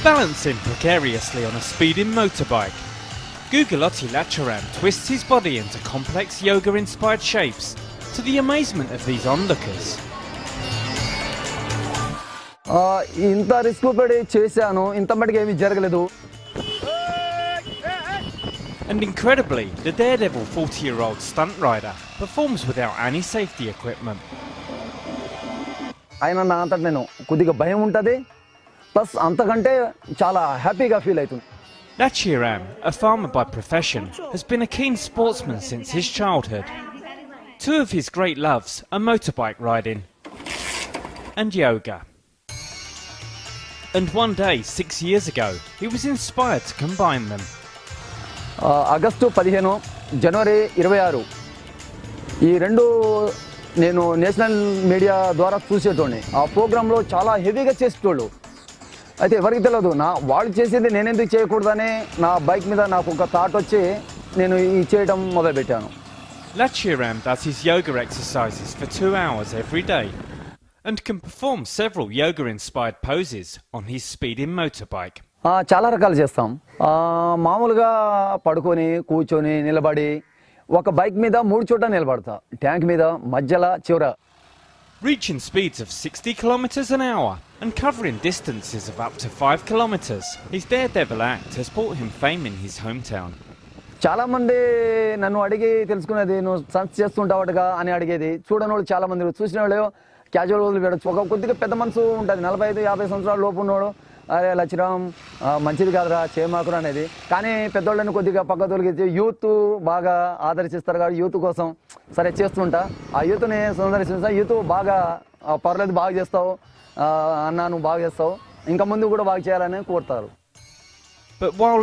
Balancing precariously on a speeding motorbike, Gugalotti Lacharam twists his body into complex yoga-inspired shapes to the amazement of these onlookers. ఇంత risk పడి చేశాను, ఇంత మటుకు ఏమీ జరగలేదు. And incredibly, the daredevil 40-year-old stunt rider performs without any safety equipment. ఆయన నా అంతట నేను కొద్దిగా భయం ఉంటుంది, ప్లస్ అంతకంటే చాలా హ్యాపీగా ఫీల్ అవుతుంది. Lachiram, a farmer by profession, has been a keen sportsman since his childhood. Two of his great loves are motorbike riding and yoga. And one day, 6 years ago, he was inspired to combine them. August 15, జనవరి 26 ఈ రెండు నేను national media ద్వారా చూసేటోడిని. ఆ ప్రోగ్రాంలో చాలా హెవీగా చేసేటోళ్ళు. అయితే ఎవరికి తెలియదు వాళ్ళు చేసేది నేనెందుకు చేయకూడదని నా బైక్ మీద నాకు ఒక థాట్ వచ్చి నేను ఈ చేయడం మొదలుపెట్టాను. Lachiram does his yoga exercises for 2 hours every day and can perform several yoga-inspired poses on his speeding motorbike. చాలా రకాలు చేస్తాం. మామూలుగా పడుకొని కూర్చొని నిలబడి ఒక బైక్ మీద 3 చోట్ల నిలబడతా, ట్యాంక్ మీద మధ్యలో చివర. Reaching speeds of 60 kilometers an hour and covering distances of up to 5 kilometers, his daredevil act has brought him fame in his hometown. చాలామంది నన్ను అడిగి తెలుసుకునేది, నువ్వు సన్స్ చేస్తుంటావుగా అని అడిగేది. చూడని వాళ్ళు చాలామంది, చూసిన వాళ్ళు క్యాజువల్ వదిలి పెట్టచ్చు. ఒక కొద్దిగా పెద్ద మనసు ఉంటుంది, 45-50 సంవత్సరాల లోపు ఉన్నాడు, అరే లచ్చిరామ్ మంచిది కాదురా చేయమాకురా అనేది. కానీ పెద్దోళ్ళని కొద్దిగా పక్క తొలగించి యూత్ బాగా ఆదర్శిస్తారు కాబట్టి యూత్ కోసం సరే చేస్తుంటా. ఆ యూత్ని సందర్శిస్తా. యూత్ బాగా పర్లేదు, బాగా చేస్తావు అన్నా, నువ్వు బాగా చేస్తావు, ఇంకా ముందు కూడా బాగా చేయాలని కోరుతారు. But while